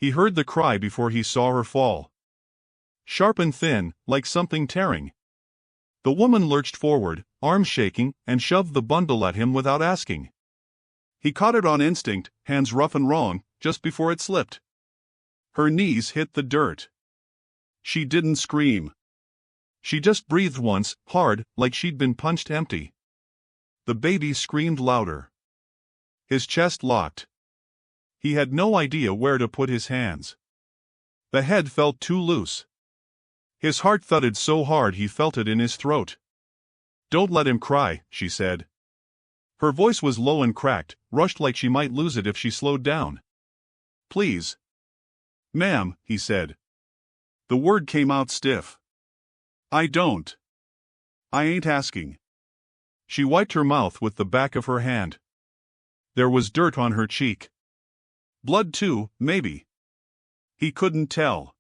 He heard the cry before he saw her fall. Sharp and thin, like something tearing. The woman lurched forward, arms shaking, and shoved the bundle at him without asking. He caught it on instinct, hands rough and wrong, just before it slipped. Her knees hit the dirt. She didn't scream. She just breathed once, hard, like she'd been punched empty. The baby screamed louder. His chest locked. He had no idea where to put his hands. The head felt too loose. His heart thudded so hard he felt it in his throat. "Don't let him cry," she said. Her voice was low and cracked, rushed like she might lose it if she slowed down. "Please." "Ma'am," he said. The word came out stiff. "I don't. I ain't asking." She wiped her mouth with the back of her hand. There was dirt on her cheek. Blood too, maybe. He couldn't tell.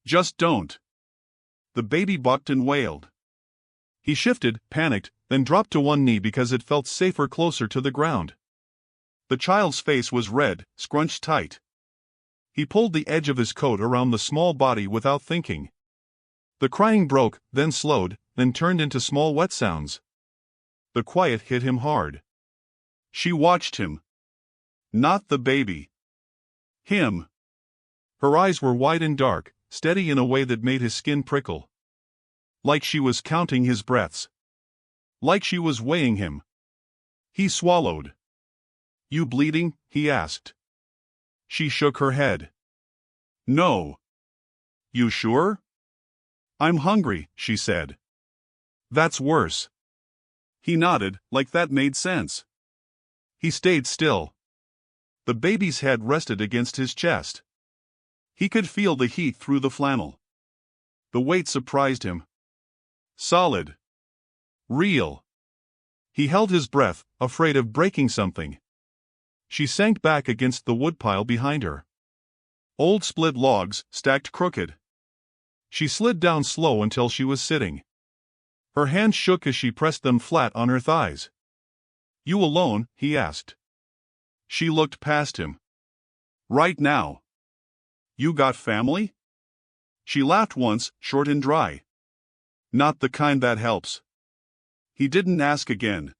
"Just don't." The baby bucked and wailed. He shifted, panicked, then dropped to one knee because it felt safer closer to the ground. The child's face was red, scrunched tight. He pulled the edge of his coat around the small body without thinking. The crying broke, then slowed, then turned into small wet sounds. The quiet hit him hard. She watched him. Not the baby. Him. Her eyes were wide and dark, steady in a way that made his skin prickle. Like she was counting his breaths. Like she was weighing him. He swallowed. "You bleeding?" he asked. She shook her head. "No." "You sure?" "I'm hungry," she said. "That's worse." He nodded, like that made sense. He stayed still. The baby's head rested against his chest. He could feel the heat through the flannel. The weight surprised him. Solid. Real. He held his breath, afraid of breaking something. She sank back against the woodpile behind her. Old split logs, stacked crooked. She slid down slow until she was sitting. Her hands shook as she pressed them flat on her thighs. "You alone?" he asked. She looked past him. "Right now." "You got family?" She laughed once, short and dry. "Not the kind that helps." He didn't ask again.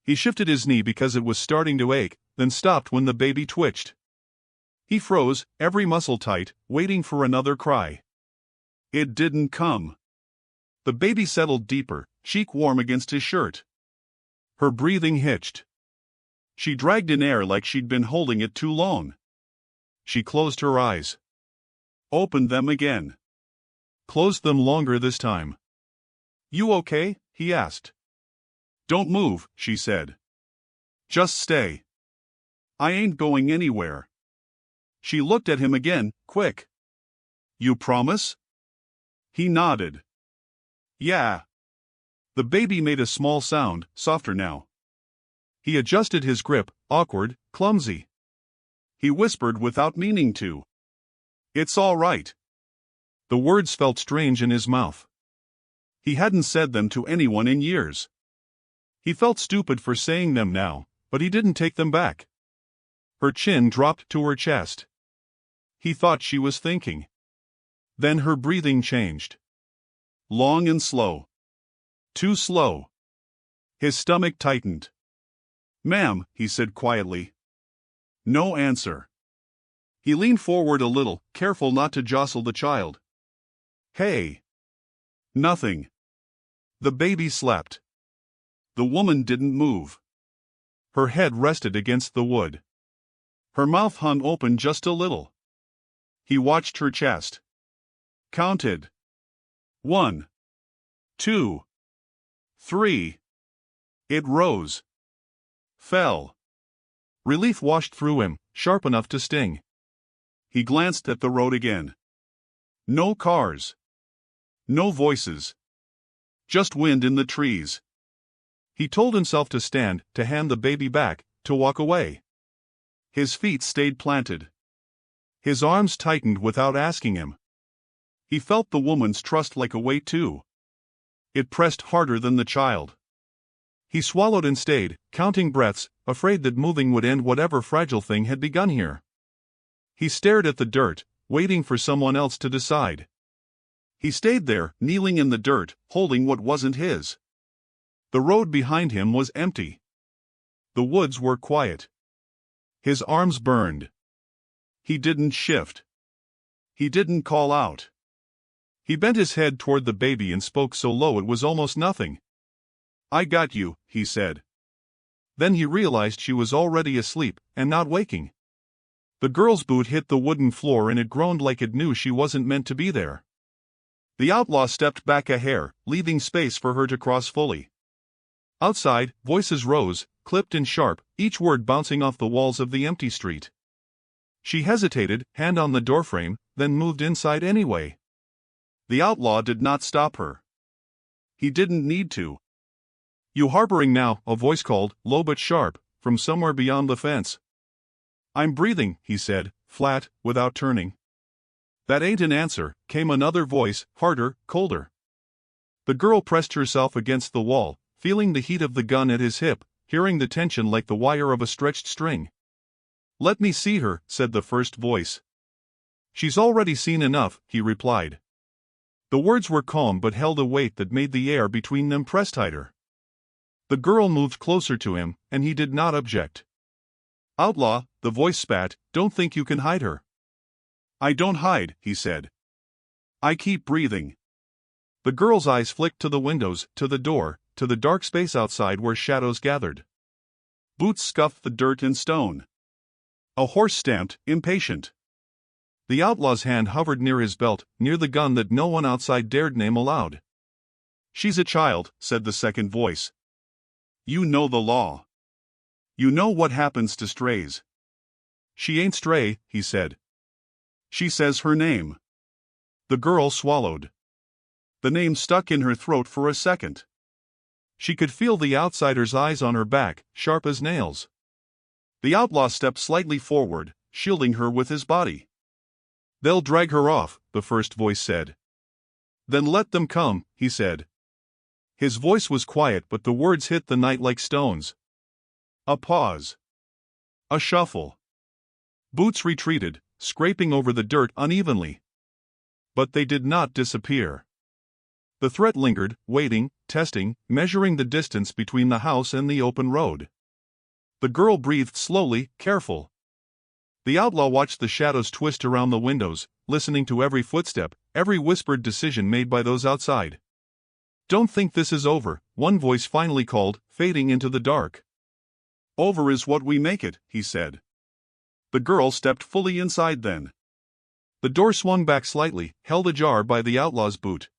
He shifted his knee because it was starting to ache, then stopped when the baby twitched. He froze, every muscle tight, waiting for another cry. It didn't come. The baby settled deeper, cheek warm against his shirt. Her breathing hitched. She dragged in air like she'd been holding it too long. She closed her eyes. Opened them again. Closed them longer this time. "You okay?" he asked. "Don't move," she said. "Just stay." "I ain't going anywhere." She looked at him again, quick. "You promise?" He nodded. "Yeah." The baby made a small sound, softer now. He adjusted his grip, awkward, clumsy. He whispered without meaning to. "It's all right." The words felt strange in his mouth. He hadn't said them to anyone in years. He felt stupid for saying them now, but he didn't take them back. Her chin dropped to her chest. He thought she was thinking. Then her breathing changed. Long and slow. Too slow. His stomach tightened. "Ma'am," he said quietly. No answer. He leaned forward a little, careful not to jostle the child. "Hey." Nothing. The baby slept. The woman didn't move. Her head rested against the wood. Her mouth hung open just a little. He watched her chest. Counted. 1, 2, 3. It rose. Fell. Relief washed through him, sharp enough to sting. He glanced at the road again. No cars. No voices. Just wind in the trees. He told himself to stand, to hand the baby back, to walk away. His feet stayed planted. His arms tightened without asking him. He felt the woman's trust like a weight too. It pressed harder than the child. He swallowed and stayed, counting breaths, afraid that moving would end whatever fragile thing had begun here. He stared at the dirt, waiting for someone else to decide. He stayed there, kneeling in the dirt, holding what wasn't his. The road behind him was empty. The woods were quiet. His arms burned. He didn't shift. He didn't call out. He bent his head toward the baby and spoke so low it was almost nothing. "I got you," he said. Then he realized she was already asleep, and not waking. The girl's boot hit the wooden floor and it groaned like it knew she wasn't meant to be there. The outlaw stepped back a hair, leaving space for her to cross fully. Outside, voices rose, clipped and sharp, each word bouncing off the walls of the empty street. She hesitated, hand on the doorframe, then moved inside anyway. The outlaw did not stop her. He didn't need to. "You harboring now?" a voice called, low but sharp, from somewhere beyond the fence. "I'm breathing," he said, flat, without turning. "That ain't an answer," came another voice, harder, colder. The girl pressed herself against the wall, feeling the heat of the gun at his hip, hearing the tension like the wire of a stretched string. "Let me see her," said the first voice. "She's already seen enough," he replied. The words were calm but held a weight that made the air between them press tighter. The girl moved closer to him, and he did not object. "Outlaw," the voice spat, "don't think you can hide her." "I don't hide," he said. "I keep breathing." The girl's eyes flicked to the windows, to the door, to the dark space outside where shadows gathered. Boots scuffed the dirt and stone. A horse stamped, impatient. The outlaw's hand hovered near his belt, near the gun that no one outside dared name aloud. "She's a child," said the second voice. "You know the law. You know what happens to strays." "She ain't stray," he said. "She says her name." The girl swallowed. The name stuck in her throat for a second. She could feel the outsider's eyes on her back, sharp as nails. The outlaw stepped slightly forward, shielding her with his body. "They'll drag her off," the first voice said. "Then let them come," he said. His voice was quiet but the words hit the night like stones. A pause. A shuffle. Boots retreated, scraping over the dirt unevenly. But they did not disappear. The threat lingered, waiting, testing, measuring the distance between the house and the open road. The girl breathed slowly, careful. The outlaw watched the shadows twist around the windows, listening to every footstep, every whispered decision made by those outside. "Don't think this is over," one voice finally called, fading into the dark. "Over is what we make it," he said. The girl stepped fully inside then. The door swung back slightly, held ajar by the outlaw's boot.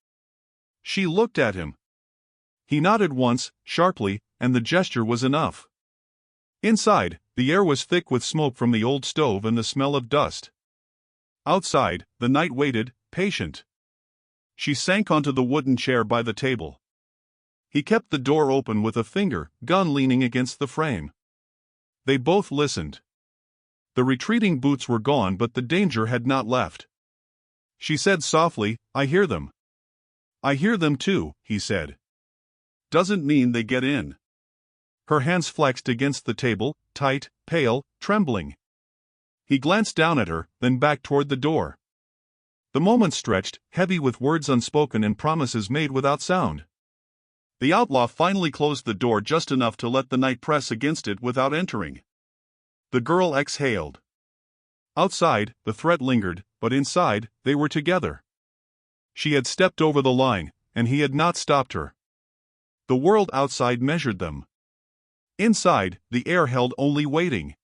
She looked at him. He nodded once, sharply, and the gesture was enough. Inside, the air was thick with smoke from the old stove and the smell of dust. Outside, the night waited, patient. She sank onto the wooden chair by the table. He kept the door open with a finger, gun leaning against the frame. They both listened. The retreating boots were gone but the danger had not left. She said softly, "I hear them." "I hear them too," he said. "Doesn't mean they get in." Her hands flexed against the table, tight, pale, trembling. He glanced down at her, then back toward the door. The moment stretched, heavy with words unspoken and promises made without sound. The outlaw finally closed the door just enough to let the night press against it without entering. The girl exhaled. Outside, the threat lingered, but inside, they were together. She had stepped over the line, and he had not stopped her. The world outside measured them. Inside, the air held only waiting.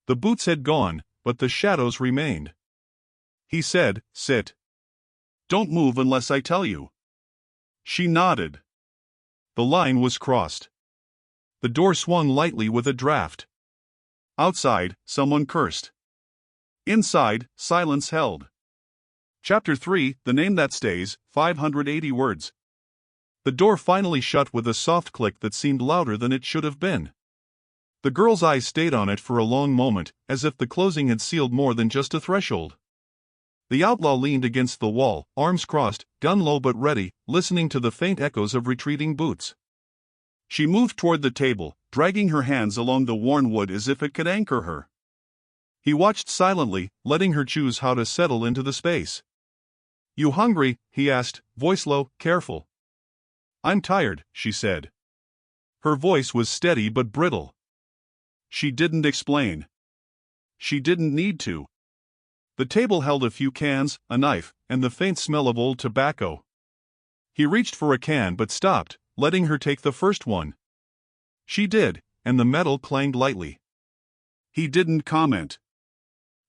The boots had gone, but the shadows remained. He said, "Sit. Don't move unless I tell you." She nodded. The line was crossed. The door swung lightly with a draft. Outside, someone cursed. Inside, silence held. Chapter 3, The Name That Stays, 580 words. The door finally shut with a soft click that seemed louder than it should have been. The girl's eyes stayed on it for a long moment, as if the closing had sealed more than just a threshold. The outlaw leaned against the wall, arms crossed, gun low but ready, listening to the faint echoes of retreating boots. She moved toward the table, dragging her hands along the worn wood as if it could anchor her. He watched silently, letting her choose how to settle into the space. "You hungry?" he asked, voice low, careful. "I'm tired," she said. Her voice was steady but brittle. She didn't explain. She didn't need to. The table held a few cans, a knife, and the faint smell of old tobacco. He reached for a can but stopped, letting her take the first one. She did, and the metal clanged lightly. He didn't comment.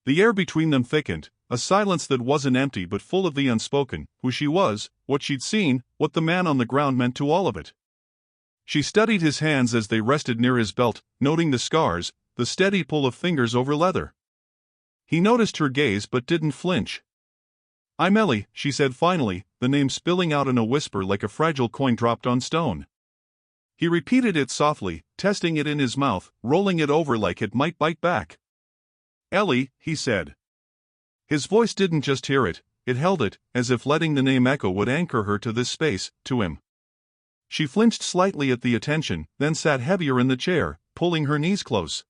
The air between them thickened, a silence that wasn't empty but full of the unspoken, who she was, what she'd seen, what the man on the ground meant to all of it. She studied his hands as they rested near his belt, noting the scars, the steady pull of fingers over leather. He noticed her gaze but didn't flinch. "I'm Ellie," she said finally, the name spilling out in a whisper like a fragile coin dropped on stone. He repeated it softly, testing it in his mouth, rolling it over like it might bite back. "Ellie," he said. His voice didn't just hear it, it held it, as if letting the name echo would anchor her to this space, to him. She flinched slightly at the attention, then sat heavier in the chair, pulling her knees close.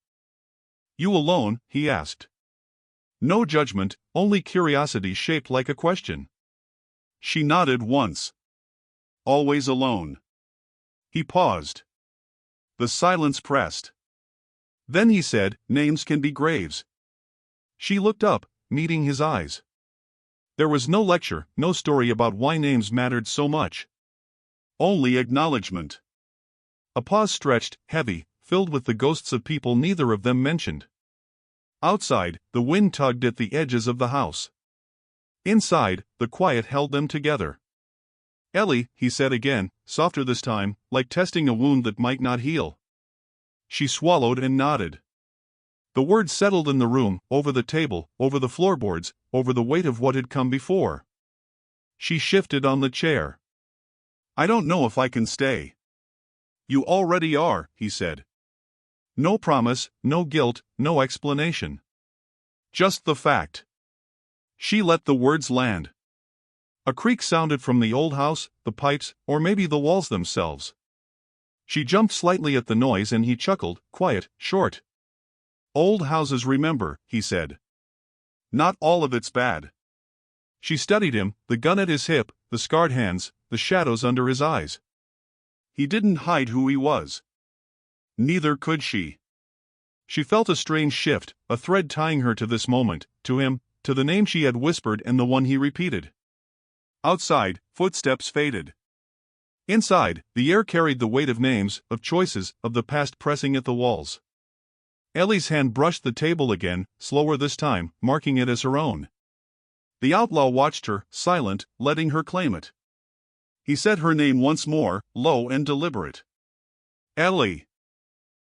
"You alone?" he asked. No judgment, only curiosity shaped like a question. She nodded once. "Always alone." He paused. The silence pressed. Then he said, "Names can be graves." She looked up, meeting his eyes. There was no lecture, no story about why names mattered so much. Only acknowledgement. A pause stretched, heavy, filled with the ghosts of people neither of them mentioned. Outside, the wind tugged at the edges of the house. Inside, the quiet held them together. "Ellie," he said again, softer this time, like testing a wound that might not heal. She swallowed and nodded. The words settled in the room, over the table, over the floorboards, over the weight of what had come before. She shifted on the chair. "I don't know if I can stay." "You already are," he said. No promise, no guilt, no explanation. Just the fact. She let the words land. A creak sounded from the old house, the pipes, or maybe the walls themselves. She jumped slightly at the noise and he chuckled, quiet, short. "Old houses remember," he said. "Not all of it's bad." She studied him, the gun at his hip, the scarred hands, the shadows under his eyes. He didn't hide who he was. Neither could she. She felt a strange shift, a thread tying her to this moment, to him, to the name she had whispered and the one he repeated. Outside, footsteps faded. Inside, the air carried the weight of names, of choices, of the past pressing at the walls. Ellie's hand brushed the table again, slower this time, marking it as her own. The outlaw watched her, silent, letting her claim it. He said her name once more, low and deliberate. "Ellie."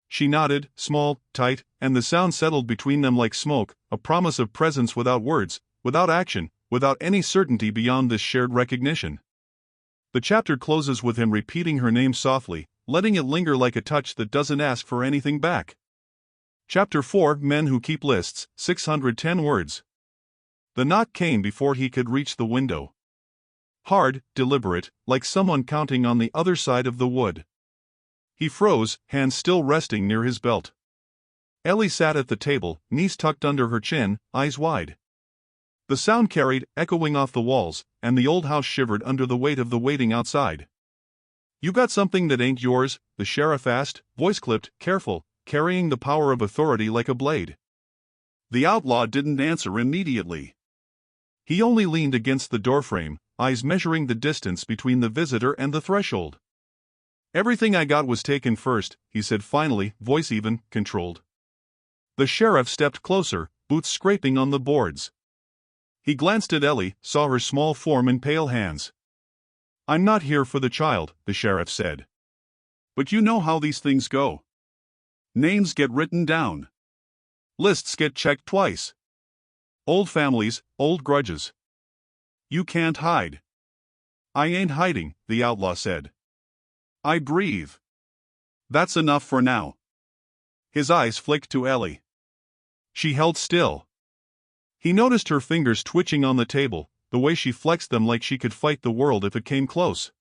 She nodded, small, tight, and the sound settled between them like smoke, a promise of presence without words, without action, without any certainty beyond this shared recognition. The chapter closes with him repeating her name softly, letting it linger like a touch that doesn't ask for anything back. Chapter 4: Men Who Keep Lists, 610 words. The knock came before he could reach the window. Hard, deliberate, like someone counting on the other side of the wood. He froze, hands still resting near his belt. Ellie sat at the table, knees tucked under her chin, eyes wide. The sound carried, echoing off the walls, and the old house shivered under the weight of the waiting outside. "You got something that ain't yours?" the sheriff asked, voice clipped, careful, carrying the power of authority like a blade. The outlaw didn't answer immediately. He only leaned against the doorframe, eyes measuring the distance between the visitor and the threshold. "Everything I got was taken first," he said finally, voice even, controlled. The sheriff stepped closer, boots scraping on the boards. He glanced at Ellie, saw her small form and pale hands. "I'm not here for the child," the sheriff said. "But you know how these things go. Names get written down. Lists get checked twice. Old families, old grudges. You can't hide." "I ain't hiding," the outlaw said. "I breathe. That's enough for now." His eyes flicked to Ellie. She held still. He noticed her fingers twitching on the table, the way she flexed them like she could fight the world if it came close.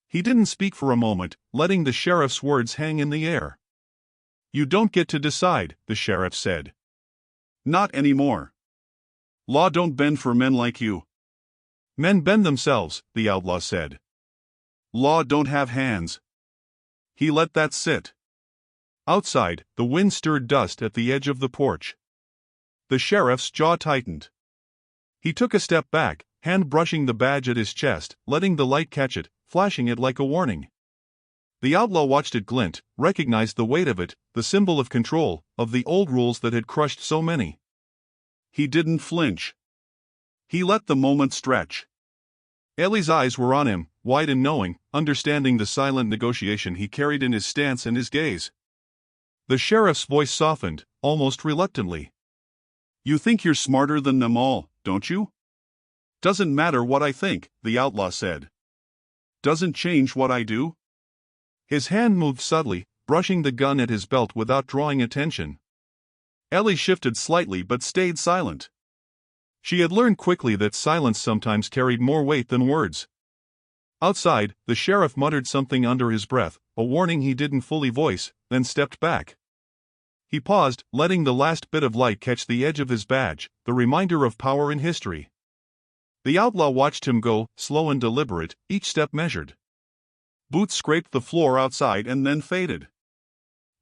He didn't speak for a moment, letting the sheriff's words hang in the air. "You don't get to decide," the sheriff said. Not anymore. Law don't bend for men like you. Men bend themselves, the outlaw said. Law don't have hands. He let that sit. Outside, the wind stirred dust at the edge of the porch. The sheriff's jaw tightened. He took a step back, hand brushing the badge at his chest, letting the light catch it, flashing it like a warning. The outlaw watched it glint, recognized the weight of it, the symbol of control, of the old rules that had crushed so many. He didn't flinch. He let the moment stretch. Ellie's eyes were on him, wide and knowing, understanding the silent negotiation he carried in his stance and his gaze. The sheriff's voice softened, almost reluctantly. You think you're smarter than them all, don't you? Doesn't matter what I think, the outlaw said. Doesn't change what I do? His hand moved subtly, brushing the gun at his belt without drawing attention. Ellie shifted slightly but stayed silent. She had learned quickly that silence sometimes carried more weight than words. Outside, the sheriff muttered something under his breath, a warning he didn't fully voice, then stepped back. He paused, letting the last bit of light catch the edge of his badge, the reminder of power in history. The outlaw watched him go, slow and deliberate, each step measured. Boots scraped the floor outside and then faded.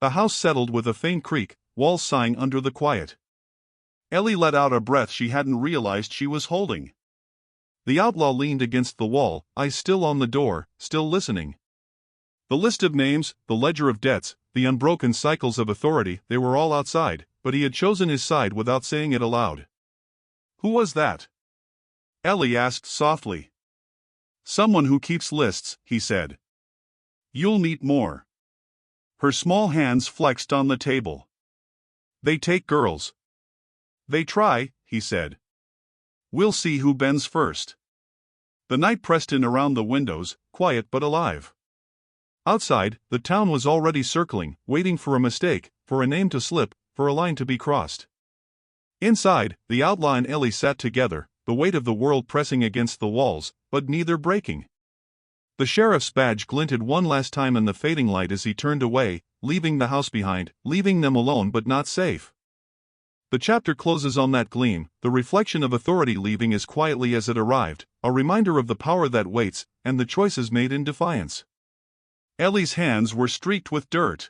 The house settled with a faint creak, walls sighing under the quiet. Ellie let out a breath she hadn't realized she was holding. The outlaw leaned against the wall, eyes still on the door, still listening. The list of names, the ledger of debts, the unbroken cycles of authority, they were all outside, but he had chosen his side without saying it aloud. Who was that? Ellie asked softly. Someone who keeps lists, he said. You'll meet more. Her small hands flexed on the table. They take girls. They try, he said. We'll see who bends first. The night pressed in around the windows, quiet but alive. Outside, the town was already circling, waiting for a mistake, for a name to slip, for a line to be crossed. Inside, the outlaw and Ellie sat together, the weight of the world pressing against the walls, but neither breaking. The sheriff's badge glinted one last time in the fading light as he turned away, leaving the house behind, leaving them alone but not safe. The chapter closes on that gleam, the reflection of authority leaving as quietly as it arrived, a reminder of the power that waits, and the choices made in defiance. Ellie's hands were streaked with dirt.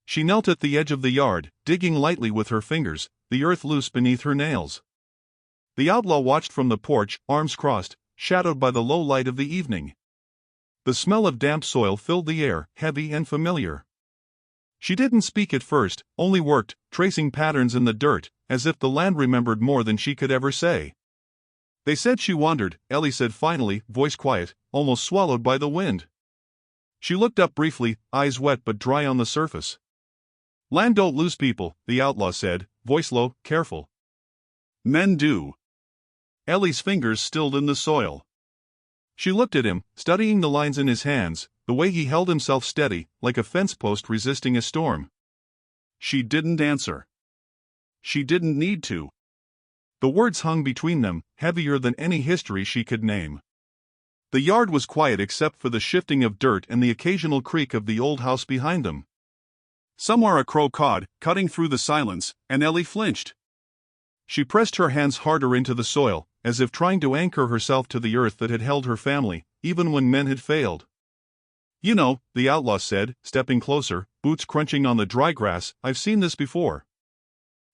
She knelt at the edge of the yard, digging lightly with her fingers, the earth loose beneath her nails. The outlaw watched from the porch, arms crossed, shadowed by the low light of the evening. The smell of damp soil filled the air, heavy and familiar. She didn't speak at first, only worked, tracing patterns in the dirt, as if the land remembered more than she could ever say. They said she wandered, Ellie said finally, voice quiet, almost swallowed by the wind. She looked up briefly, eyes wet but dry on the surface. Land don't lose people, the outlaw said, voice low, careful. Men do. Ellie's fingers stilled in the soil. She looked at him, studying the lines in his hands, the way he held himself steady, like a fence post resisting a storm. She didn't answer. She didn't need to. The words hung between them, heavier than any history she could name. The yard was quiet except for the shifting of dirt and the occasional creak of the old house behind them. Somewhere a crow cawed, cutting through the silence, and Ellie flinched. She pressed her hands harder into the soil, as if trying to anchor herself to the earth that had held her family, even when men had failed. You know, the outlaw said, stepping closer, boots crunching on the dry grass, I've seen this before.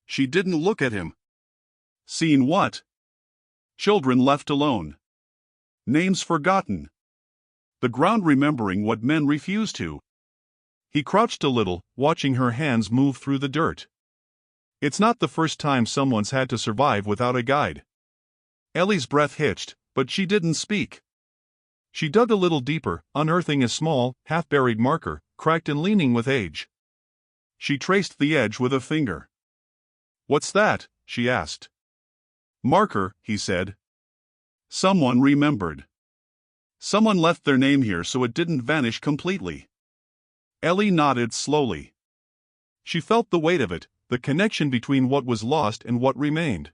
She didn't look at him. Seen what? Children left alone. Names forgotten. The ground remembering what men refused to. He crouched a little, watching her hands move through the dirt. It's not the first time someone's had to survive without a guide. Ellie's breath hitched, but she didn't speak. She dug a little deeper, unearthing a small, half-buried marker, cracked and leaning with age. She traced the edge with a finger. What's that? She asked. Marker, he said. Someone remembered. Someone left their name here so it didn't vanish completely. Ellie nodded slowly. She felt the weight of it, the connection between what was lost and what remained.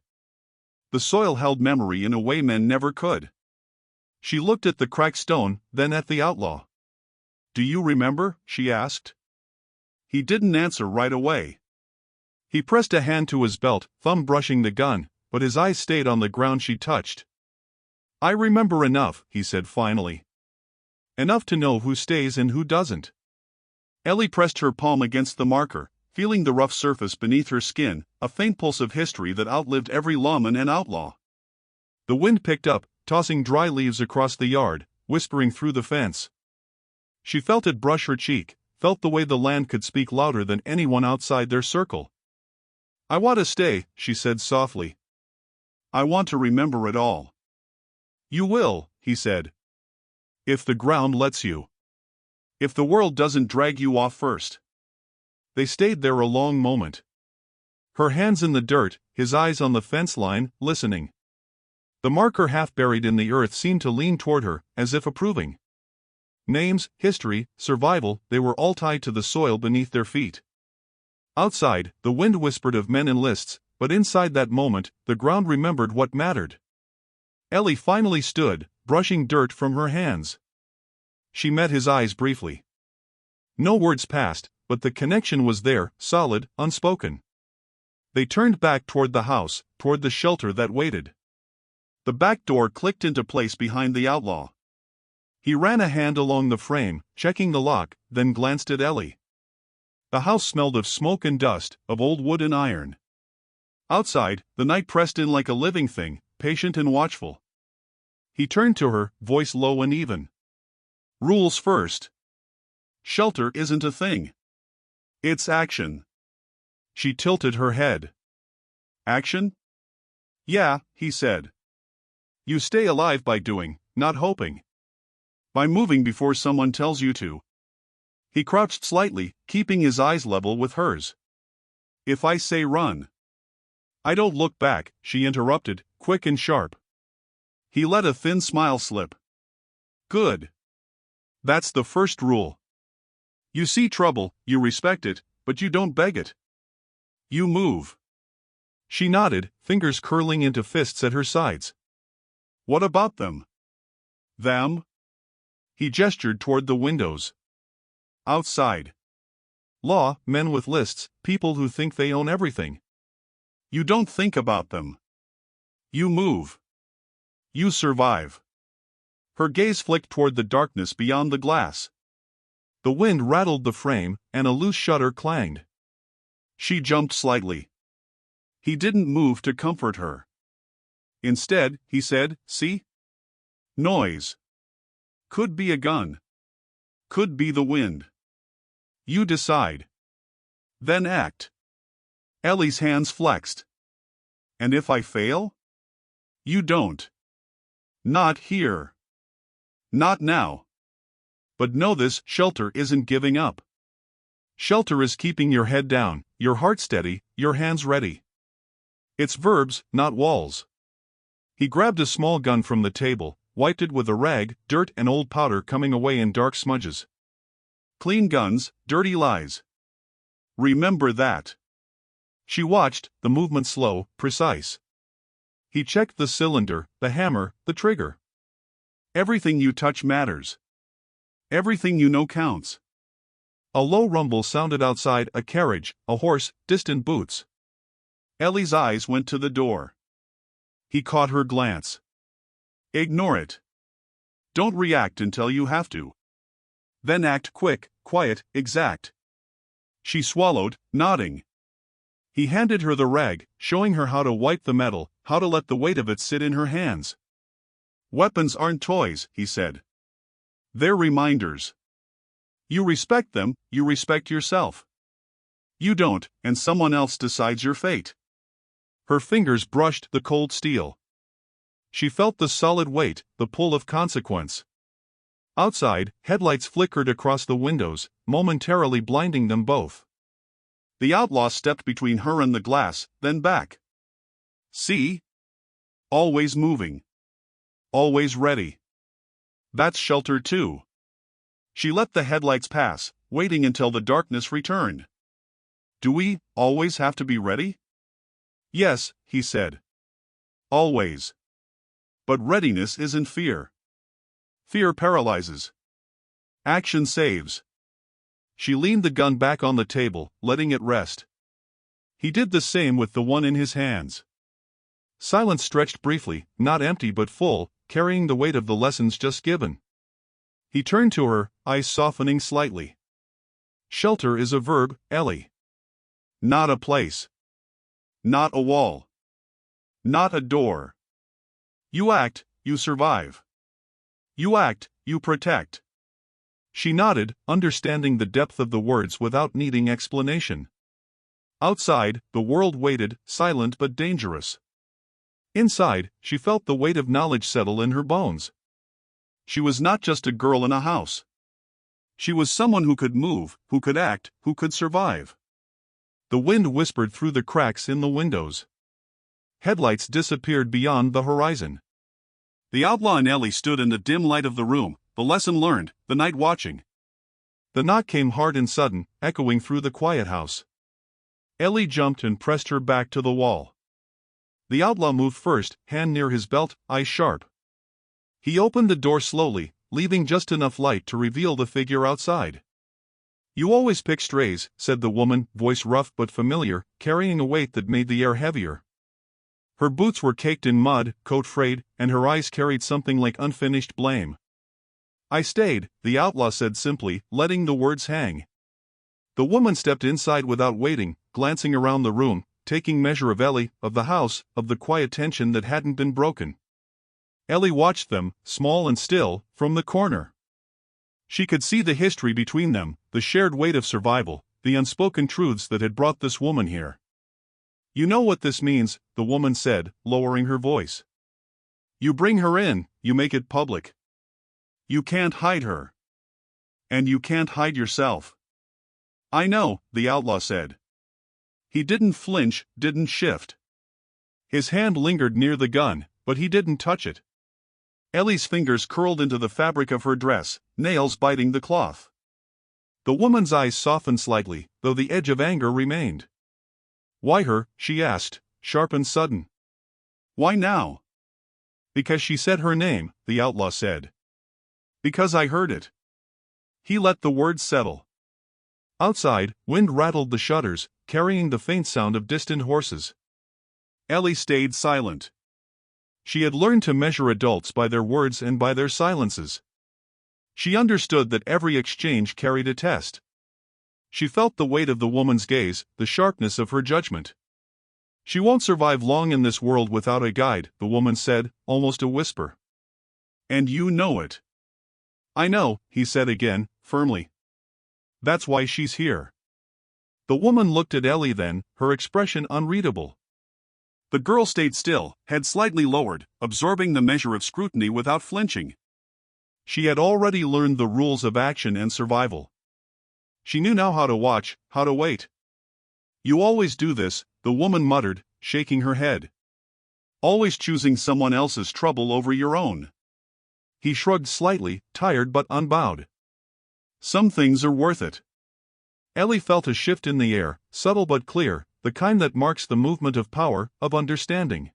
The soil held memory in a way men never could. She looked at the cracked stone, then at the outlaw. Do you remember? She asked. He didn't answer right away. He pressed a hand to his belt, thumb brushing the gun, but his eyes stayed on the ground she touched. "I remember enough," he said finally. "Enough to know who stays and who doesn't." Ellie pressed her palm against the marker, feeling the rough surface beneath her skin, a faint pulse of history that outlived every lawman and outlaw. The wind picked up, tossing dry leaves across the yard, whispering through the fence. She felt it brush her cheek, felt the way the land could speak louder than anyone outside their circle. "I want to stay," she said softly. "I want to remember it all." "You will," he said. "If the ground lets you. If the world doesn't drag you off first." They stayed there a long moment. Her hands in the dirt, his eyes on the fence line, listening. The marker half buried in the earth seemed to lean toward her, as if approving. Names, history, survival, they were all tied to the soil beneath their feet. Outside, the wind whispered of men and lists, but inside that moment, the ground remembered what mattered. Ellie finally stood, brushing dirt from her hands. She met his eyes briefly. No words passed, but the connection was there, solid, unspoken. They turned back toward the house, toward the shelter that waited. The back door clicked into place behind the outlaw. He ran a hand along the frame, checking the lock, then glanced at Ellie. The house smelled of smoke and dust, of old wood and iron. Outside, the night pressed in like a living thing, patient and watchful. He turned to her, voice low and even. "Rules first. Shelter isn't a thing. It's action." She tilted her head. "Action?" "Yeah," he said. "You stay alive by doing, not hoping. By moving before someone tells you to." He crouched slightly, keeping his eyes level with hers. "If I say run." "I don't look back," she interrupted, quick and sharp. He let a thin smile slip. "Good. That's the first rule. You see trouble, you respect it, but you don't beg it. You move." She nodded, fingers curling into fists at her sides. "What about them?" "Them?" He gestured toward the windows. "Outside. Law, men with lists, people who think they own everything. You don't think about them. You move. You survive." Her gaze flicked toward the darkness beyond the glass. The wind rattled the frame, and a loose shutter clanged. She jumped slightly. He didn't move to comfort her. Instead, he said, "See? Noise. Could be a gun. Could be the wind. You decide. Then act." Ellie's hands flexed. "And if I fail?" "You don't. Not here. Not now. But know this, shelter isn't giving up. Shelter is keeping your head down, your heart steady, your hands ready. It's verbs, not walls." He grabbed a small gun from the table, wiped it with a rag, dirt and old powder coming away in dark smudges. "Clean guns, dirty lies. Remember that." She watched, the movement slow, precise. He checked the cylinder, the hammer, the trigger. "Everything you touch matters. Everything you know counts." A low rumble sounded outside, a carriage, a horse, distant boots. Ellie's eyes went to the door. He caught her glance. "Ignore it. Don't react until you have to. Then act quick, quiet, exact." She swallowed, nodding. He handed her the rag, showing her how to wipe the metal, how to let the weight of it sit in her hands. "Weapons aren't toys," he said. "They're reminders. You respect them, you respect yourself. You don't, and someone else decides your fate." Her fingers brushed the cold steel. She felt the solid weight, the pull of consequence. Outside, headlights flickered across the windows, momentarily blinding them both. The outlaw stepped between her and the glass, then back. "See? Always moving. Always ready. That's shelter too." She let the headlights pass, waiting until the darkness returned. "Do we always have to be ready?" "Yes," he said. "Always. But readiness isn't fear. Fear paralyzes. Action saves." She leaned the gun back on the table, letting it rest. He did the same with the one in his hands. Silence stretched briefly, not empty but full, carrying the weight of the lessons just given. He turned to her, eyes softening slightly. Shelter is a verb, Ellie. Not a place. Not a wall. Not a door. You act, you survive. You act, you protect. She nodded, understanding the depth of the words without needing explanation. Outside, the world waited, silent but dangerous. Inside, she felt the weight of knowledge settle in her bones. She was not just a girl in a house. She was someone who could move, who could act, who could survive. The wind whispered through the cracks in the windows. Headlights disappeared beyond the horizon. The outlaw and Ellie stood in the dim light of the room, the lesson learned, the night watching. The knock came hard and sudden, echoing through the quiet house. Ellie jumped and pressed her back to the wall. The outlaw moved first, hand near his belt, eyes sharp. He opened the door slowly, leaving just enough light to reveal the figure outside. You always pick strays, said the woman, voice rough but familiar, carrying a weight that made the air heavier. Her boots were caked in mud, coat frayed, and her eyes carried something like unfinished blame. I stayed, the outlaw said simply, letting the words hang. The woman stepped inside without waiting, glancing around the room, taking measure of Ellie, of the house, of the quiet tension that hadn't been broken. Ellie watched them, small and still, from the corner. She could see the history between them, the shared weight of survival, the unspoken truths that had brought this woman here. You know what this means, the woman said, lowering her voice. You bring her in, you make it public. You can't hide her. And you can't hide yourself. I know, the outlaw said. He didn't flinch, didn't shift. His hand lingered near the gun, but he didn't touch it. Ellie's fingers curled into the fabric of her dress, nails biting the cloth. The woman's eyes softened slightly, though the edge of anger remained. Why her? She asked, sharp and sudden. Why now? Because she said her name, the outlaw said. Because I heard it. He let the words settle. Outside, wind rattled the shutters, carrying the faint sound of distant horses. Ellie stayed silent. She had learned to measure adults by their words and by their silences. She understood that every exchange carried a test. She felt the weight of the woman's gaze, the sharpness of her judgment. She won't survive long in this world without a guide, the woman said, almost a whisper. And you know it. I know, he said again, firmly. That's why she's here. The woman looked at Ellie then, her expression unreadable. The girl stayed still, head slightly lowered, absorbing the measure of scrutiny without flinching. She had already learned the rules of action and survival. She knew now how to watch, how to wait. You always do this, the woman muttered, shaking her head. Always choosing someone else's trouble over your own. He shrugged slightly, tired but unbowed. Some things are worth it. Ellie felt a shift in the air, subtle but clear, the kind that marks the movement of power, of understanding.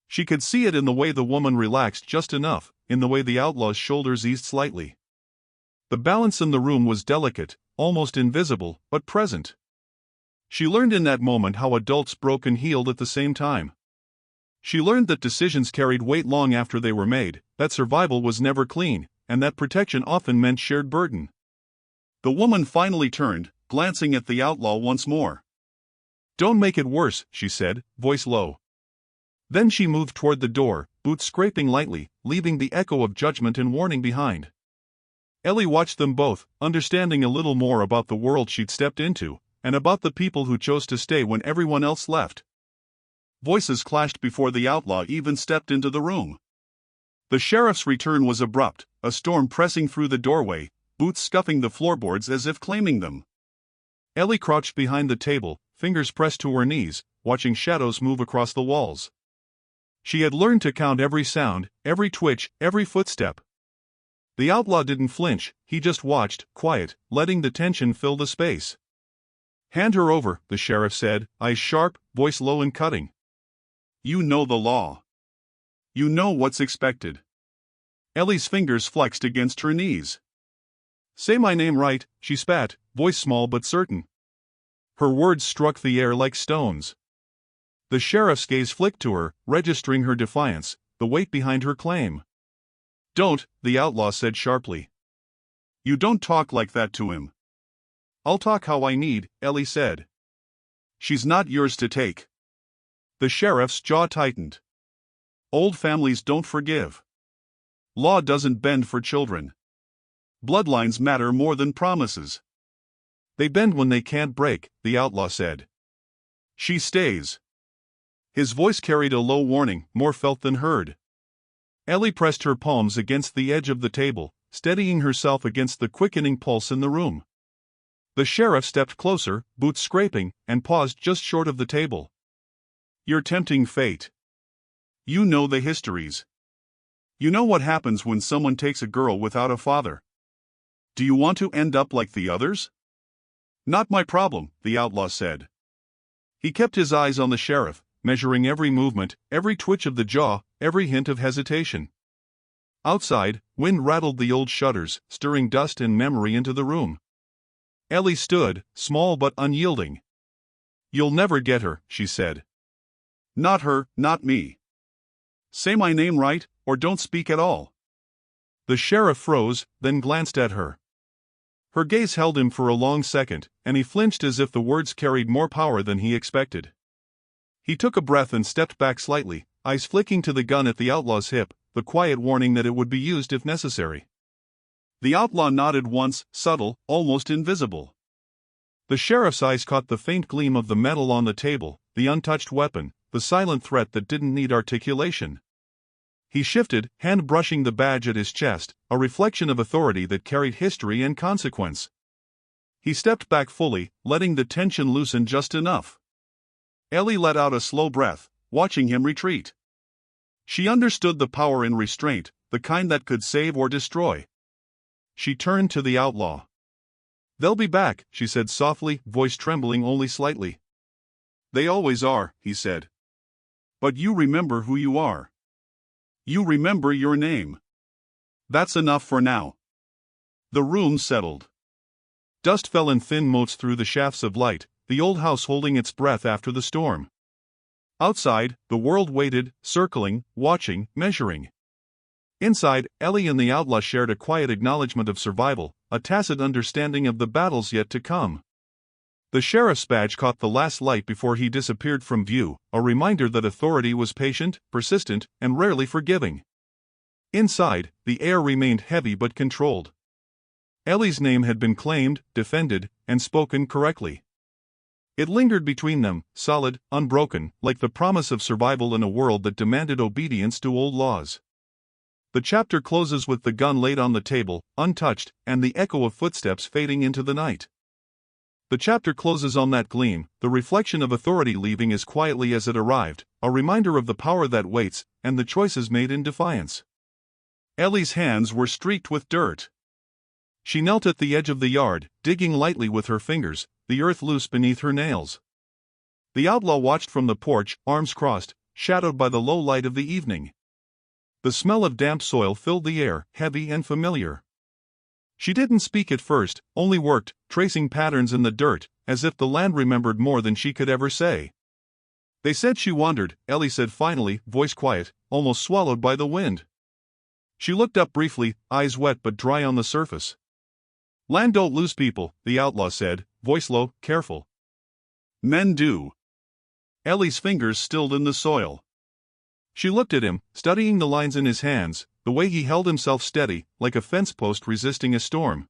She could see it in the way the woman relaxed just enough, in the way the outlaw's shoulders eased slightly. The balance in the room was delicate, almost invisible, but present. She learned in that moment how adults broke and healed at the same time. She learned that decisions carried weight long after they were made, that survival was never clean, and that protection often meant shared burden. The woman finally turned, glancing at the outlaw once more. Don't make it worse, she said, voice low. Then she moved toward the door, boots scraping lightly, leaving the echo of judgment and warning behind. Ellie watched them both, understanding a little more about the world she'd stepped into, and about the people who chose to stay when everyone else left. Voices clashed before the outlaw even stepped into the room. The sheriff's return was abrupt, a storm pressing through the doorway, boots scuffing the floorboards as if claiming them. Ellie crouched behind the table, fingers pressed to her knees, watching shadows move across the walls. She had learned to count every sound, every twitch, every footstep. The outlaw didn't flinch, he just watched, quiet, letting the tension fill the space. Hand her over, the sheriff said, eyes sharp, voice low and cutting. You know the law. You know what's expected. Ellie's fingers flexed against her knees. Say my name right, she spat, voice small but certain. Her words struck the air like stones. The sheriff's gaze flicked to her, registering her defiance, the weight behind her claim. "Don't," the outlaw said sharply. "You don't talk like that to him." "I'll talk how I need," Ellie said. "She's not yours to take." The sheriff's jaw tightened. "Old families don't forgive. Law doesn't bend for children. Bloodlines matter more than promises." "They bend when they can't break," the outlaw said. "She stays." His voice carried a low warning, more felt than heard. Ellie pressed her palms against the edge of the table, steadying herself against the quickening pulse in the room. The sheriff stepped closer, boots scraping, and paused just short of the table. "You're tempting fate. You know the histories. You know what happens when someone takes a girl without a father. Do you want to end up like the others?" "Not my problem," the outlaw said. He kept his eyes on the sheriff, measuring every movement, every twitch of the jaw, every hint of hesitation. Outside, wind rattled the old shutters, stirring dust and memory into the room. Ellie stood, small but unyielding. "You'll never get her," she said. "Not her, not me. Say my name right, or don't speak at all." The sheriff froze, then glanced at her. Her gaze held him for a long second, and he flinched as if the words carried more power than he expected. He took a breath and stepped back slightly, eyes flicking to the gun at the outlaw's hip, the quiet warning that it would be used if necessary. The outlaw nodded once, subtle, almost invisible. The sheriff's eyes caught the faint gleam of the metal on the table, the untouched weapon, the silent threat that didn't need articulation. He shifted, hand brushing the badge at his chest, a reflection of authority that carried history and consequence. He stepped back fully, letting the tension loosen just enough. Ellie let out a slow breath, watching him retreat. She understood the power in restraint, the kind that could save or destroy. She turned to the outlaw. "They'll be back," she said softly, voice trembling only slightly. "They always are," he said. "But you remember who you are. You remember your name. That's enough for now." The room settled. Dust fell in thin motes through the shafts of light, the old house holding its breath after the storm. Outside, the world waited, circling, watching, measuring. Inside, Ellie and the outlaw shared a quiet acknowledgement of survival, a tacit understanding of the battles yet to come. The sheriff's badge caught the last light before he disappeared from view, a reminder that authority was patient, persistent, and rarely forgiving. Inside, the air remained heavy but controlled. Ellie's name had been claimed, defended, and spoken correctly. It lingered between them, solid, unbroken, like the promise of survival in a world that demanded obedience to old laws. The chapter closes with the gun laid on the table, untouched, and the echo of footsteps fading into the night. The chapter closes on that gleam, the reflection of authority leaving as quietly as it arrived, a reminder of the power that waits, and the choices made in defiance. Ellie's hands were streaked with dirt. She knelt at the edge of the yard, digging lightly with her fingers, the earth loose beneath her nails. The outlaw watched from the porch, arms crossed, shadowed by the low light of the evening. The smell of damp soil filled the air, heavy and familiar. She didn't speak at first, only worked, tracing patterns in the dirt, as if the land remembered more than she could ever say. "They said she wandered," Ellie said finally, voice quiet, almost swallowed by the wind. She looked up briefly, eyes wet but dry on the surface. "Land don't lose people," the outlaw said, voice low, careful. "Men do." Ellie's fingers stilled in the soil. She looked at him, studying the lines in his hands, the way he held himself steady, like a fence post resisting a storm.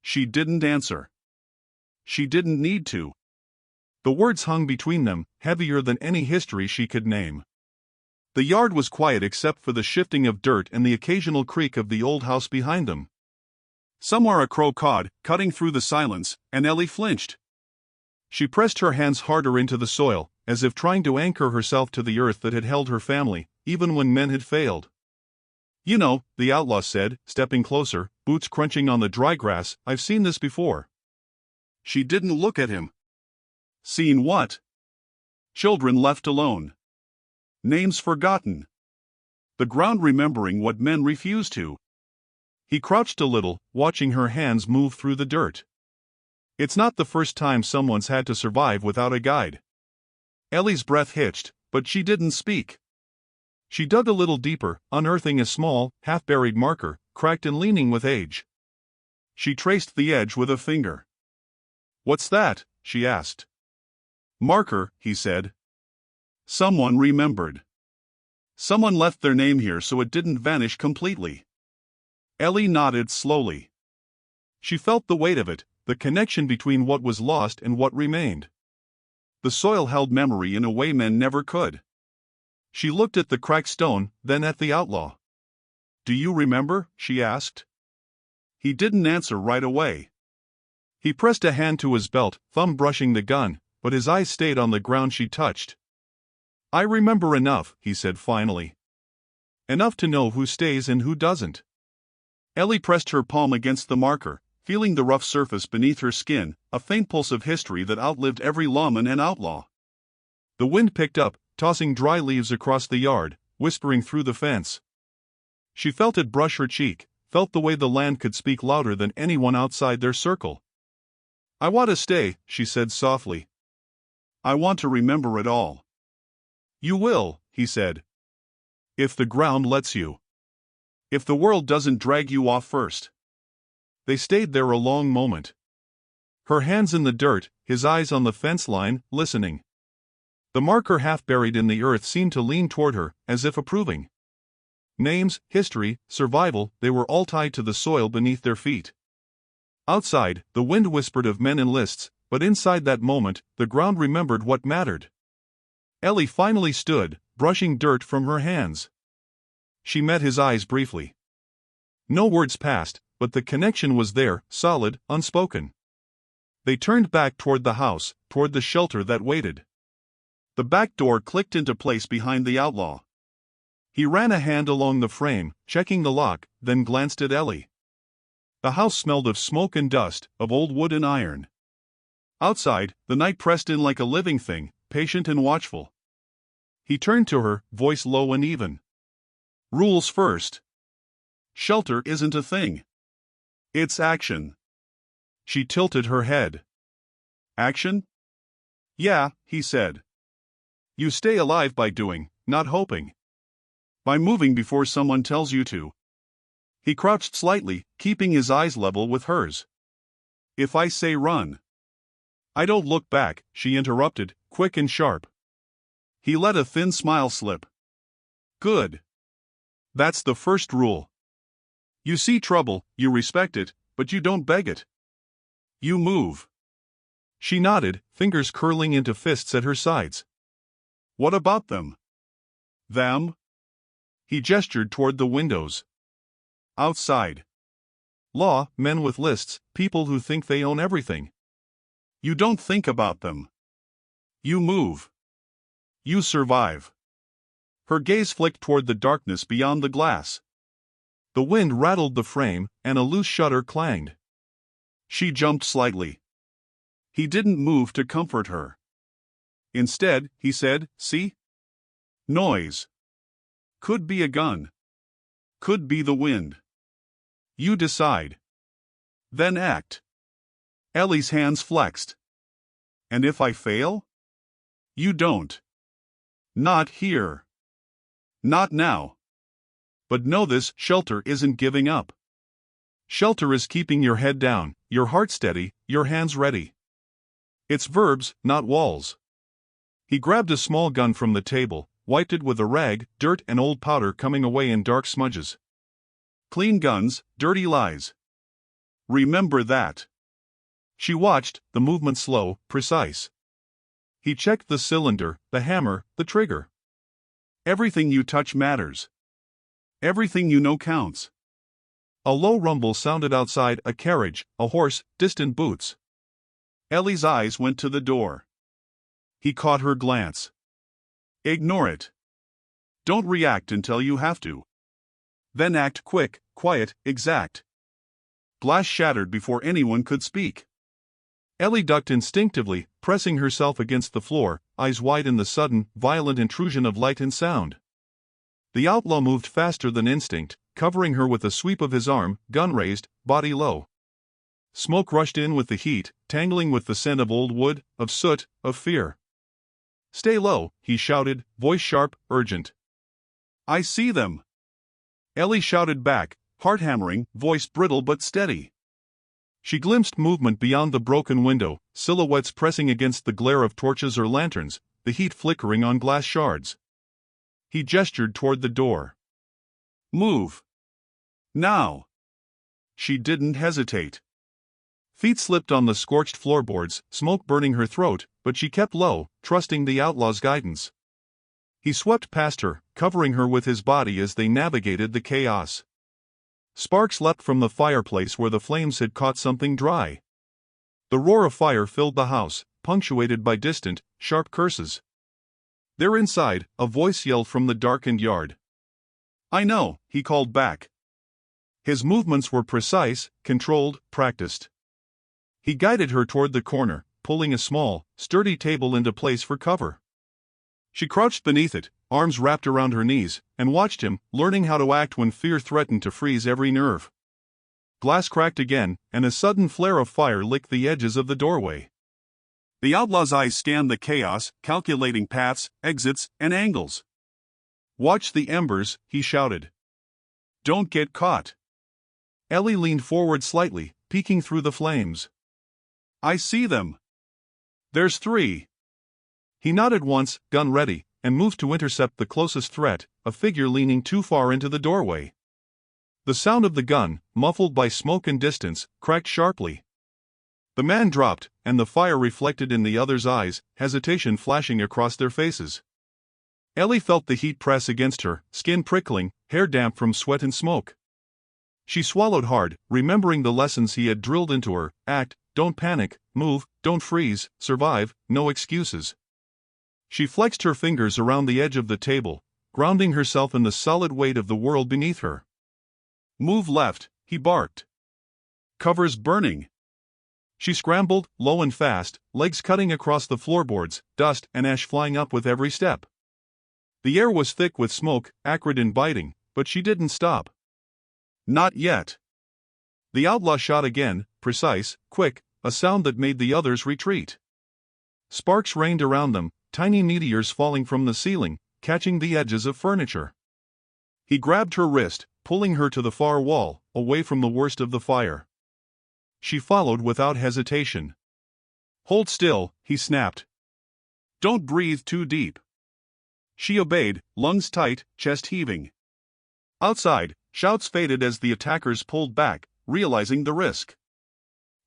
She didn't answer. She didn't need to. The words hung between them, heavier than any history she could name. The yard was quiet except for the shifting of dirt and the occasional creak of the old house behind them. Somewhere a crow cawed, cutting through the silence, and Ellie flinched. She pressed her hands harder into the soil, as if trying to anchor herself to the earth that had held her family, even when men had failed. "You know," the outlaw said, stepping closer, boots crunching on the dry grass, "I've seen this before." She didn't look at him. "Seen what?" "Children left alone. Names forgotten. The ground remembering what men refused to." He crouched a little, watching her hands move through the dirt. It's not the first time someone's had to survive without a guide. Ellie's breath hitched, but she didn't speak. She dug a little deeper, unearthing a small, half-buried marker, cracked and leaning with age. She traced the edge with a finger. "What's that?" she asked. "Marker," he said. "Someone remembered. Someone left their name here so it didn't vanish completely." Ellie nodded slowly. She felt the weight of it, the connection between what was lost and what remained. The soil held memory in a way men never could. She looked at the cracked stone, then at the outlaw. "Do you remember?" she asked. He didn't answer right away. He pressed a hand to his belt, thumb brushing the gun, but his eyes stayed on the ground she touched. "I remember enough," he said finally. "Enough to know who stays and who doesn't." Ellie pressed her palm against the marker, feeling the rough surface beneath her skin, a faint pulse of history that outlived every lawman and outlaw. The wind picked up, tossing dry leaves across the yard, whispering through the fence. She felt it brush her cheek, felt the way the land could speak louder than anyone outside their circle. "I want to stay," she said softly. "I want to remember it all." "You will," he said. "If the ground lets you. If the world doesn't drag you off first." They stayed there a long moment. Her hands in the dirt, his eyes on the fence line, listening. The marker half buried in the earth seemed to lean toward her, as if approving. Names, history, survival, they were all tied to the soil beneath their feet. Outside, the wind whispered of men and lists, but inside that moment, the ground remembered what mattered. Ellie finally stood, brushing dirt from her hands. She met his eyes briefly. No words passed, but the connection was there, solid, unspoken. They turned back toward the house, toward the shelter that waited. The back door clicked into place behind the outlaw. He ran a hand along the frame, checking the lock, then glanced at Ellie. The house smelled of smoke and dust, of old wood and iron. Outside, the night pressed in like a living thing, patient and watchful. He turned to her, voice low and even. "Rules first. Shelter isn't a thing. It's action." She tilted her head. "Action?" "Yeah," he said. "You stay alive by doing, not hoping. By moving before someone tells you to." He crouched slightly, keeping his eyes level with hers. "If I say run." "I don't look back," she interrupted, quick and sharp. He let a thin smile slip. "Good. That's the first rule. You see trouble, you respect it, but you don't beg it. You move." She nodded, fingers curling into fists at her sides. "What about them?" "Them?" He gestured toward the windows. "Outside. Law, men with lists, people who think they own everything. You don't think about them. You move. You survive." Her gaze flicked toward the darkness beyond the glass. The wind rattled the frame, and a loose shutter clanged. She jumped slightly. He didn't move to comfort her. Instead, he said, "See? Noise. Could be a gun. Could be the wind. You decide. Then act." Ellie's hands flexed. "And if I fail?" "You don't. Not here. Not now. But know this, shelter isn't giving up. Shelter is keeping your head down, your heart steady, your hands ready. It's verbs, not walls." He grabbed a small gun from the table, wiped it with a rag, dirt and old powder coming away in dark smudges. "Clean guns, dirty lies. Remember that." She watched, the movement slow, precise. He checked the cylinder, the hammer, the trigger. "Everything you touch matters. Everything you know counts." A low rumble sounded outside, a carriage, a horse, distant boots. Ellie's eyes went to the door. He caught her glance. "Ignore it. Don't react until you have to. Then act quick, quiet, exact." Glass shattered before anyone could speak. Ellie ducked instinctively, pressing herself against the floor, eyes wide in the sudden, violent intrusion of light and sound. The outlaw moved faster than instinct, covering her with a sweep of his arm, gun raised, body low. Smoke rushed in with the heat, tangling with the scent of old wood, of soot, of fear. "Stay low," he shouted, voice sharp, urgent. "I see them!" Ellie shouted back, heart-hammering, voice brittle but steady. She glimpsed movement beyond the broken window, silhouettes pressing against the glare of torches or lanterns, the heat flickering on glass shards. He gestured toward the door. "Move! Now!" She didn't hesitate. Feet slipped on the scorched floorboards, smoke burning her throat, but she kept low, trusting the outlaw's guidance. He swept past her, covering her with his body as they navigated the chaos. Sparks leapt from the fireplace where the flames had caught something dry. The roar of fire filled the house, punctuated by distant, sharp curses. There inside, a voice yelled from the darkened yard. "I know," he called back. His movements were precise, controlled, practiced. He guided her toward the corner, pulling a small, sturdy table into place for cover. She crouched beneath it, arms wrapped around her knees, and watched him, learning how to act when fear threatened to freeze every nerve. Glass cracked again, and a sudden flare of fire licked the edges of the doorway. The outlaw's eyes scanned the chaos, calculating paths, exits, and angles. "Watch the embers," he shouted. "Don't get caught." Ellie leaned forward slightly, peeking through the flames. "I see them. There's 3. He nodded once, gun ready, and moved to intercept the closest threat, a figure leaning too far into the doorway. The sound of the gun, muffled by smoke and distance, cracked sharply. The man dropped, and the fire reflected in the other's eyes, hesitation flashing across their faces. Ellie felt the heat press against her, skin prickling, hair damp from sweat and smoke. She swallowed hard, remembering the lessons he had drilled into her: act, don't panic, move, don't freeze, survive, no excuses. She flexed her fingers around the edge of the table, grounding herself in the solid weight of the world beneath her. "Move left," he barked. "Cover's burning." She scrambled, low and fast, legs cutting across the floorboards, dust and ash flying up with every step. The air was thick with smoke, acrid and biting, but she didn't stop. Not yet. The outlaw shot again, precise, quick, a sound that made the others retreat. Sparks rained around them, tiny meteors falling from the ceiling, catching the edges of furniture. He grabbed her wrist, pulling her to the far wall, away from the worst of the fire. She followed without hesitation. "Hold still," he snapped. "Don't breathe too deep." She obeyed, lungs tight, chest heaving. Outside, shouts faded as the attackers pulled back, realizing the risk.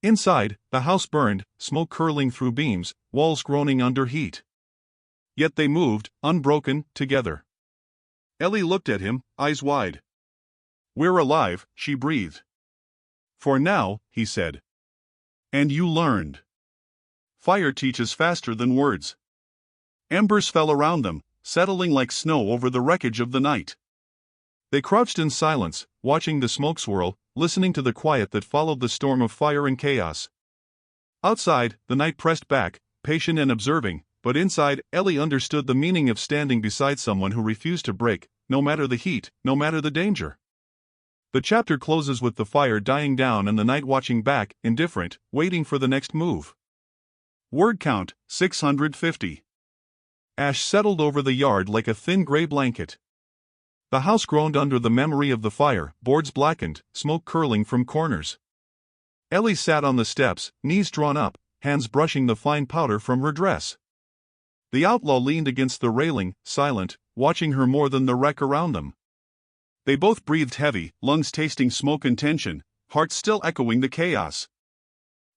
Inside, the house burned, smoke curling through beams, walls groaning under heat. Yet they moved, unbroken, together. Ellie looked at him, eyes wide. "We're alive," she breathed. "For now," he said. "And you learned. Fire teaches faster than words." Embers fell around them, settling like snow over the wreckage of the night. They crouched in silence, watching the smoke swirl, listening to the quiet that followed the storm of fire and chaos. Outside, the night pressed back, patient and observing, but inside, Ellie understood the meaning of standing beside someone who refused to break, no matter the heat, no matter the danger. The chapter closes with the fire dying down and the night watching back, indifferent, waiting for the next move. Word count, 650. Ash settled over the yard like a thin gray blanket. The house groaned under the memory of the fire, boards blackened, smoke curling from corners. Ellie sat on the steps, knees drawn up, hands brushing the fine powder from her dress. The outlaw leaned against the railing, silent, watching her more than the wreck around them. They both breathed heavy, lungs tasting smoke and tension, hearts still echoing the chaos.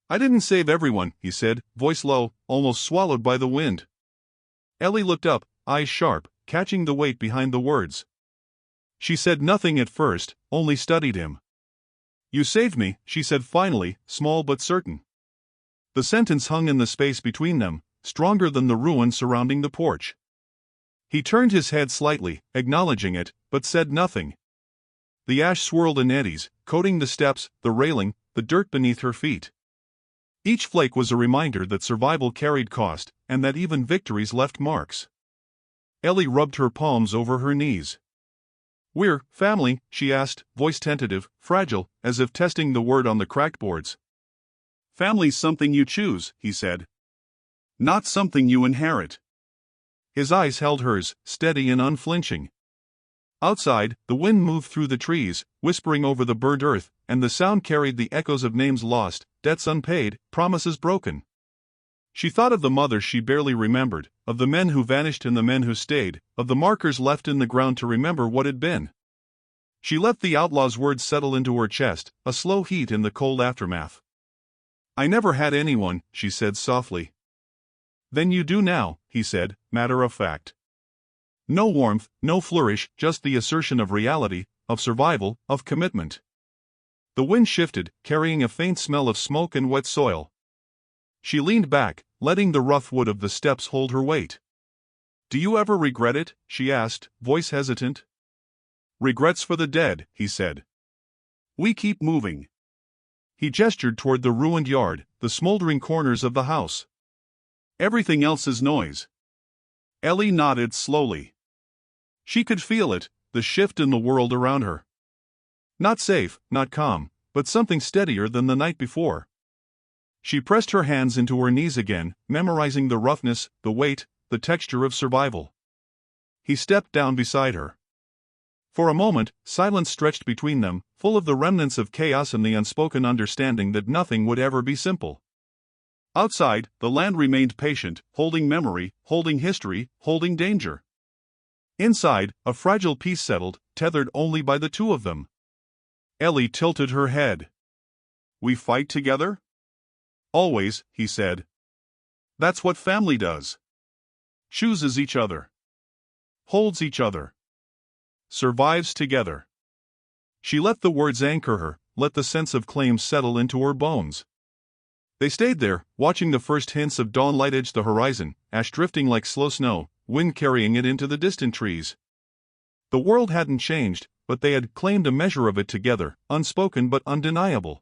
"I didn't save everyone," he said, voice low, almost swallowed by the wind. Ellie looked up, eyes sharp, catching the weight behind the words. She said nothing at first, only studied him. "You saved me," she said finally, small but certain. The sentence hung in the space between them, stronger than the ruin surrounding the porch. He turned his head slightly, acknowledging it, but said nothing. The ash swirled in eddies, coating the steps, the railing, the dirt beneath her feet. Each flake was a reminder that survival carried cost, and that even victories left marks. Ellie rubbed her palms over her knees. "We're family?" she asked, voice tentative, fragile, as if testing the word on the cracked boards. Family's something you choose, he said. Not something you inherit. His eyes held hers, steady and unflinching. Outside, the wind moved through the trees, whispering over the burnt earth, and the sound carried the echoes of names lost, debts unpaid, promises broken. She thought of the mothers she barely remembered, of the men who vanished and the men who stayed, of the markers left in the ground to remember what had been. She let the outlaw's words settle into her chest, a slow heat in the cold aftermath. I never had anyone, she said softly. Then you do now, he said, matter of fact. No warmth, no flourish, just the assertion of reality, of survival, of commitment. The wind shifted, carrying a faint smell of smoke and wet soil. She leaned back, letting the rough wood of the steps hold her weight. Do you ever regret it? She asked, voice hesitant. Regrets for the dead, he said. We keep moving. He gestured toward the ruined yard, the smoldering corners of the house. Everything else is noise. Ellie nodded slowly. She could feel it, the shift in the world around her. Not safe, not calm, but something steadier than the night before. She pressed her hands into her knees again, memorizing the roughness, the weight, the texture of survival. He stepped down beside her. For a moment, silence stretched between them, full of the remnants of chaos and the unspoken understanding that nothing would ever be simple. Outside, the land remained patient, holding memory, holding history, holding danger. Inside, a fragile peace settled, tethered only by the two of them. Ellie tilted her head. We fight together? Always, he said. That's what family does. Chooses each other. Holds each other. Survives together. She let the words anchor her, let the sense of claim settle into her bones. They stayed there, watching the first hints of dawn light edge the horizon, ash drifting like slow snow, wind carrying it into the distant trees. The world hadn't changed, but they had claimed a measure of it together, unspoken but undeniable.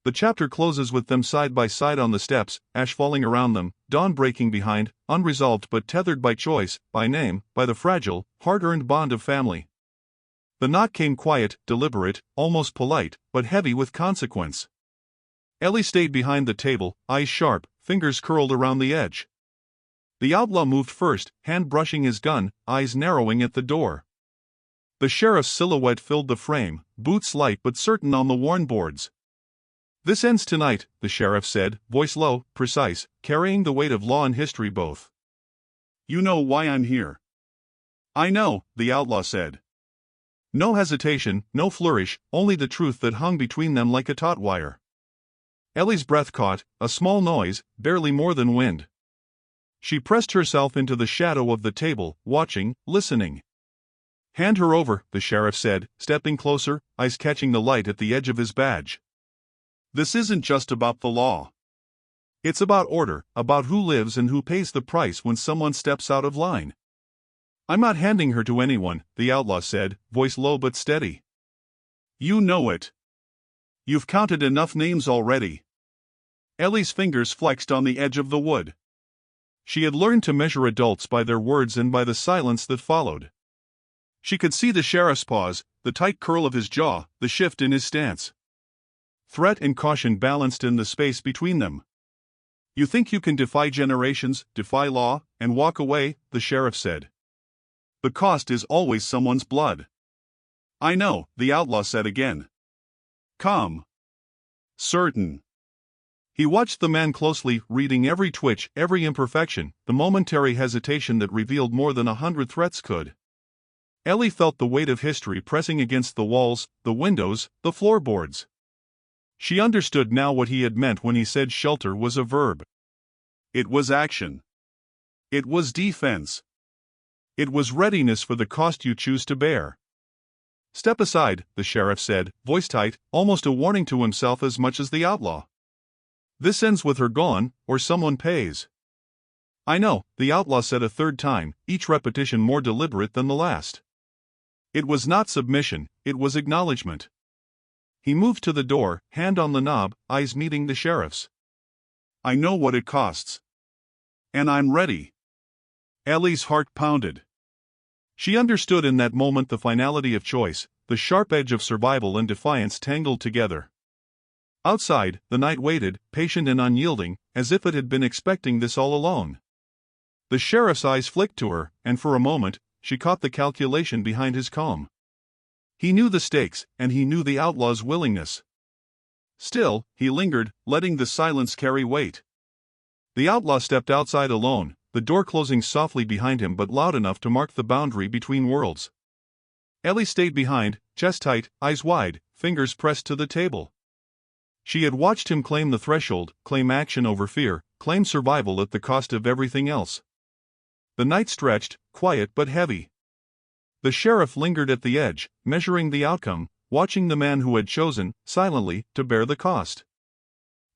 The chapter closes with them side by side on the steps, ash falling around them, dawn breaking behind, unresolved but tethered by choice, by name, by the fragile, hard-earned bond of family. The knock came quiet, deliberate, almost polite, but heavy with consequence. Ellie stayed behind the table, eyes sharp, fingers curled around the edge. The outlaw moved first, hand brushing his gun, eyes narrowing at the door. The sheriff's silhouette filled the frame, boots light but certain on the worn boards. This ends tonight, the sheriff said, voice low, precise, carrying the weight of law and history both. You know why I'm here. I know, the outlaw said. No hesitation, no flourish, only the truth that hung between them like a taut wire. Ellie's breath caught, a small noise, barely more than wind. She pressed herself into the shadow of the table, watching, listening. Hand her over, the sheriff said, stepping closer, eyes catching the light at the edge of his badge. This isn't just about the law. It's about order, about who lives and who pays the price when someone steps out of line. I'm not handing her to anyone, the outlaw said, voice low but steady. You know it. You've counted enough names already. Ellie's fingers flexed on the edge of the wood. She had learned to measure adults by their words and by the silence that followed. She could see the sheriff's pause, the tight curl of his jaw, the shift in his stance. Threat and caution balanced in the space between them. You think you can defy generations, defy law, and walk away, the sheriff said. The cost is always someone's blood. I know, the outlaw said again. Calm. Certain. He watched the man closely, reading every twitch, every imperfection, the momentary hesitation that revealed more than 100 threats could. Ellie felt the weight of history pressing against the walls, the windows, the floorboards. She understood now what he had meant when he said shelter was a verb. It was action. It was defense. It was readiness for the cost you choose to bear. Step aside, the sheriff said, voice tight, almost a warning to himself as much as the outlaw. This ends with her gone, or someone pays. I know, the outlaw said a third time, each repetition more deliberate than the last. It was not submission, it was acknowledgement. He moved to the door, hand on the knob, eyes meeting the sheriff's. I know what it costs. And I'm ready. Ellie's heart pounded. She understood in that moment the finality of choice, the sharp edge of survival and defiance tangled together. Outside, the night waited, patient and unyielding, as if it had been expecting this all along. The sheriff's eyes flicked to her, and for a moment, she caught the calculation behind his calm. He knew the stakes, and he knew the outlaw's willingness. Still, he lingered, letting the silence carry weight. The outlaw stepped outside alone, the door closing softly behind him but loud enough to mark the boundary between worlds. Ellie stayed behind, chest tight, eyes wide, fingers pressed to the table. She had watched him claim the threshold, claim action over fear, claim survival at the cost of everything else. The night stretched, quiet but heavy. The sheriff lingered at the edge, measuring the outcome, watching the man who had chosen, silently, to bear the cost.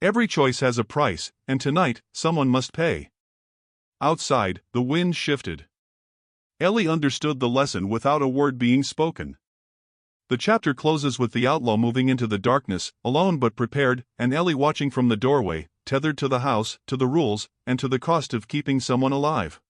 Every choice has a price, and tonight, someone must pay. Outside, the wind shifted. Ellie understood the lesson without a word being spoken. The chapter closes with the outlaw moving into the darkness, alone but prepared, and Ellie watching from the doorway, tethered to the house, to the rules, and to the cost of keeping someone alive.